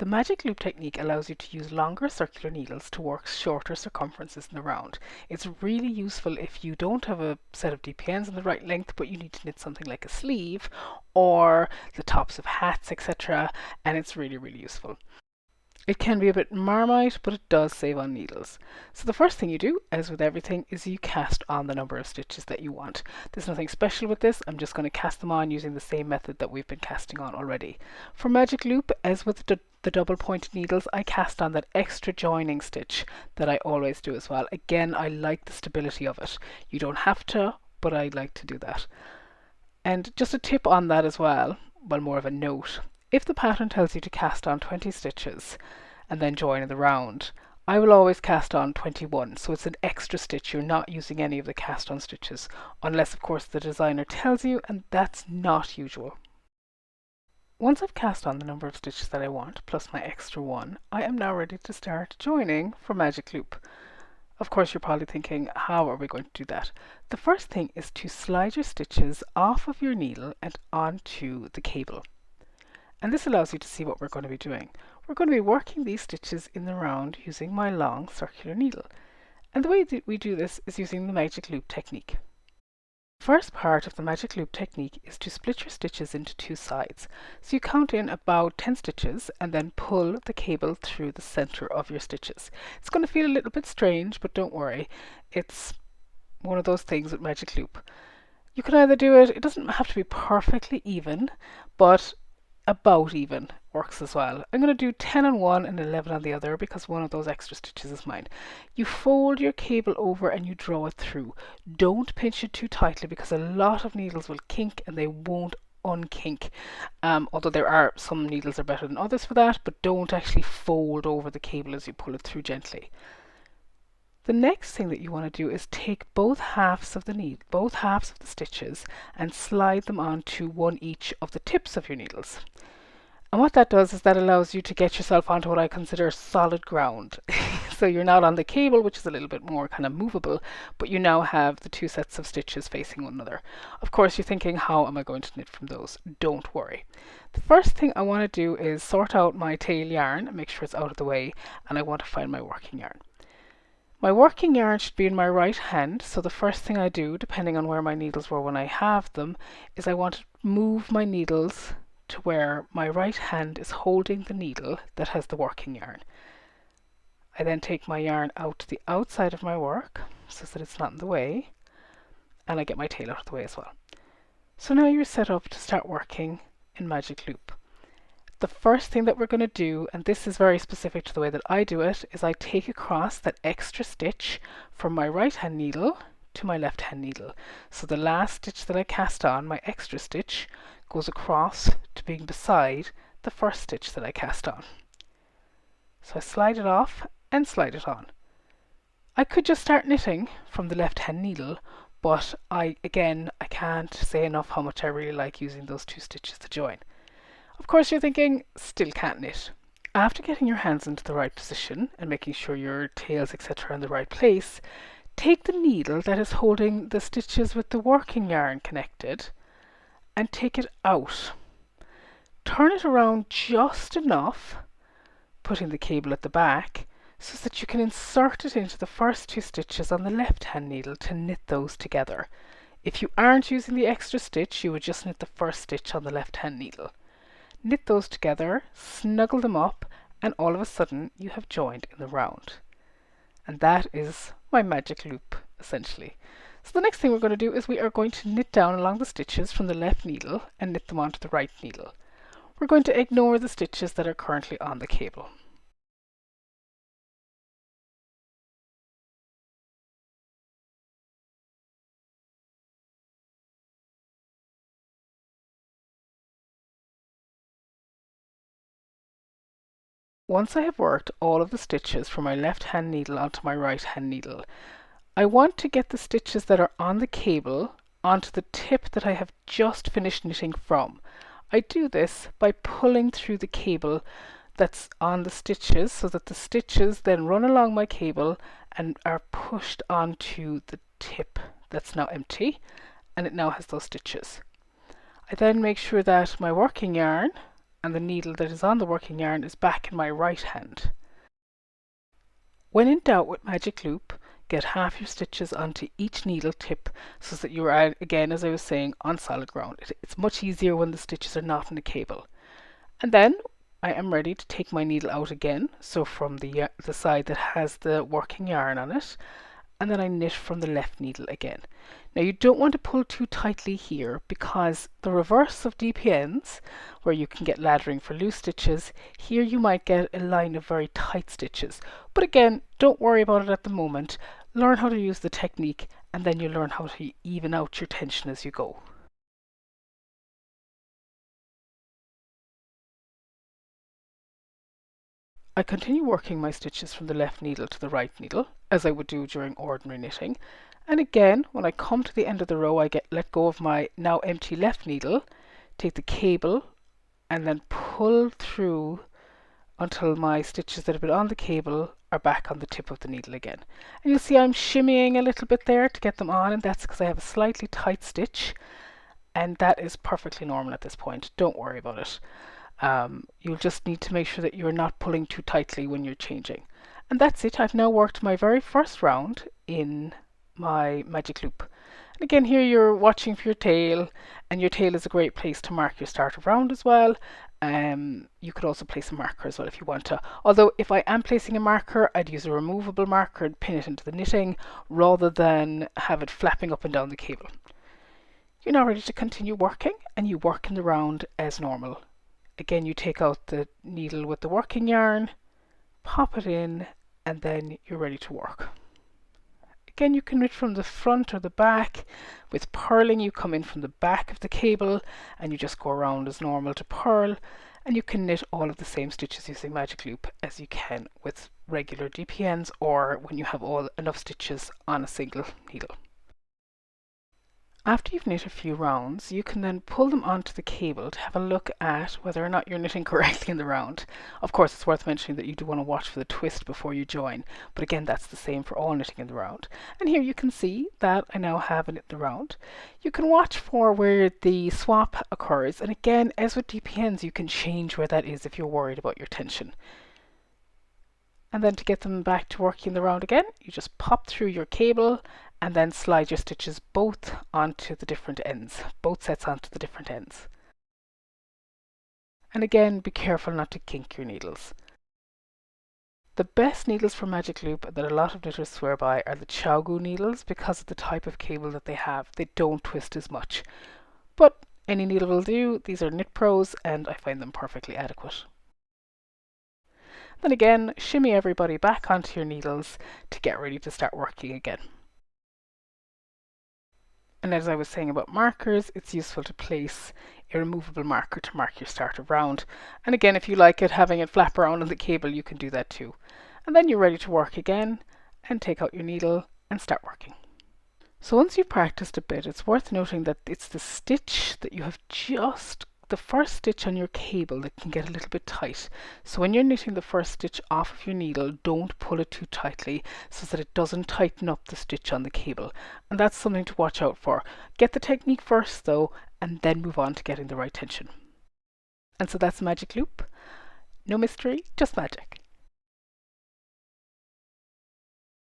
The magic loop technique allows you to use longer circular needles to work shorter circumferences in the round. It's really useful if you don't have a set of DPNs in the right length, but you need to knit something like a sleeve or the tops of hats, etc. And it's really, really useful. It can be a bit marmite, but it does save on needles. So the first thing you do, as with everything, is you cast on the number of stitches that you want. There's nothing special with this. I'm just going to cast them on using the same method that we've been casting on already. For magic loop, as with the double pointed needles, I cast on that extra joining stitch that I always do as well. Again, I like the stability of it. You don't have to, but I like to do that. And just a tip on that as well, well, more of a note. If the pattern tells you to cast on 20 stitches and then join in the round, I will always cast on 21, so it's an extra stitch. You're not using any of the cast on stitches, unless of course the designer tells you, and that's not usual. Once I've cast on the number of stitches that I want, plus my extra one, I am now ready to start joining for magic loop. Of course, you're probably thinking, how are we going to do that? The first thing is to slide your stitches off of your needle and onto the cable. And this allows you to see what we're going to be doing. We're going to be working these stitches in the round using my long circular needle. And the way that we do this is using the magic loop technique. The first part of the magic loop technique is to split your stitches into two sides. So you count in about 10 stitches and then pull the cable through the center of your stitches. It's going to feel a little bit strange, but don't worry. It's one of those things with magic loop. You can either do it doesn't have to be perfectly even, but about even works as well. I'm going to do 10 on one and 11 on the other because one of those extra stitches is mine. You fold your cable over and you draw it through. Don't pinch it too tightly because a lot of needles will kink and they won't unkink. Although there are some needles are better than others for that, but don't actually fold over the cable as you pull it through gently. The next thing that you want to do is take both halves of the stitches and slide them onto one each of the tips of your needles. And what that does is that allows you to get yourself onto what I consider solid ground. So you're not on the cable, which is a little bit more kind of movable, but you now have the two sets of stitches facing one another. Of course, you're thinking, how am I going to knit from those? Don't worry. The first thing I want to do is sort out my tail yarn and make sure it's out of the way, and I want to find my working yarn. My working yarn should be in my right hand, so the first thing I do, depending on where my needles were when I have them, is I want to move my needles to where my right hand is holding the needle that has the working yarn. I then take my yarn out to the outside of my work so that it's not in the way, and I get my tail out of the way as well. So now you're set up to start working in magic loop. The first thing that we're going to do, and this is very specific to the way that I do it, is I take across that extra stitch from my right hand needle to my left hand needle. So the last stitch that I cast on, my extra stitch, goes across to being beside the first stitch that I cast on. So I slide it off and slide it on. I could just start knitting from the left hand needle, but I can't say enough how much I really like using those two stitches to join. Of course, you're thinking, still can't knit. After getting your hands into the right position and making sure your tails, etc. are in the right place, take the needle that is holding the stitches with the working yarn connected and take it out. Turn it around just enough, putting the cable at the back, so that you can insert it into the first two stitches on the left hand needle to knit those together. If you aren't using the extra stitch, you would just knit the first stitch on the left hand needle. Knit those together, snuggle them up, and all of a sudden you have joined in the round. And that is my magic loop, essentially. So the next thing we're going to do is we are going to knit down along the stitches from the left needle and knit them onto the right needle. We're going to ignore the stitches that are currently on the cable. Once I have worked all of the stitches from my left hand needle onto my right hand needle, I want to get the stitches that are on the cable onto the tip that I have just finished knitting from. I do this by pulling through the cable that's on the stitches so that the stitches then run along my cable and are pushed onto the tip that's now empty, and it now has those stitches. I then make sure that my working yarn and the needle that is on the working yarn is back in my right hand. When in doubt with magic loop, get half your stitches onto each needle tip so that you're, again, as I was saying, on solid ground. It's much easier when the stitches are not in the cable. And then I am ready to take my needle out again, so from the side that has the working yarn on it, and then I knit from the left needle again. Now you don't want to pull too tightly here, because the reverse of DPNs, where you can get laddering for loose stitches, here you might get a line of very tight stitches. But again, don't worry about it at the moment. Learn how to use the technique, and then you learn how to even out your tension as you go. I continue working my stitches from the left needle to the right needle, as I would do during ordinary knitting. And again, when I come to the end of the row, I let go of my now empty left needle, take the cable, and then pull through until my stitches that have been on the cable are back on the tip of the needle again. And you'll see I'm shimmying a little bit there to get them on, and that's because I have a slightly tight stitch, and that is perfectly normal at this point. Don't worry about it. You'll just need to make sure that you're not pulling too tightly when you're changing. And that's it. I've now worked my very first round in my magic loop. And again, here you're watching for your tail, and your tail is a great place to mark your start of round as well. You could also place a marker as well if you want to. Although if I am placing a marker, I'd use a removable marker and pin it into the knitting rather than have it flapping up and down the cable. You're now ready to continue working, and you work in the round as normal. Again, you take out the needle with the working yarn, pop it in, and then you're ready to work. Again, you can knit from the front or the back. With purling, you come in from the back of the cable and you just go around as normal to purl, and you can knit all of the same stitches using magic loop as you can with regular DPNs or when you have enough stitches on a single needle. After you've knit a few rounds, you can then pull them onto the cable to have a look at whether or not you're knitting correctly in the round. Of course, it's worth mentioning that you do want to watch for the twist before you join, but again, that's the same for all knitting in the round. And here you can see that I now have it in the round. You can watch for where the swap occurs, and again, as with DPNs, you can change where that is if you're worried about your tension. And then to get them back to working the round again, you just pop through your cable and then slide your stitches both onto the different ends, both sets onto the different ends. And again, be careful not to kink your needles. The best needles for magic loop that a lot of knitters swear by are the Chow needles because of the type of cable that they have. They don't twist as much. But any needle will do. These are Knit Pros and I find them perfectly adequate. Then again, shimmy everybody back onto your needles to get ready to start working again. And as I was saying about markers, it's useful to place a removable marker to mark your start of round. And again, if you like it, having it flap around on the cable, you can do that too. And then you're ready to work again and take out your needle and start working. So once you've practiced a bit, it's worth noting that it's the stitch that you have the first stitch on your cable that can get a little bit tight. So when you're knitting the first stitch off of your needle, don't pull it too tightly so that it doesn't tighten up the stitch on the cable. And that's something to watch out for. Get the technique first though, and then move on to getting the right tension. And so that's magic loop. No mystery, just magic.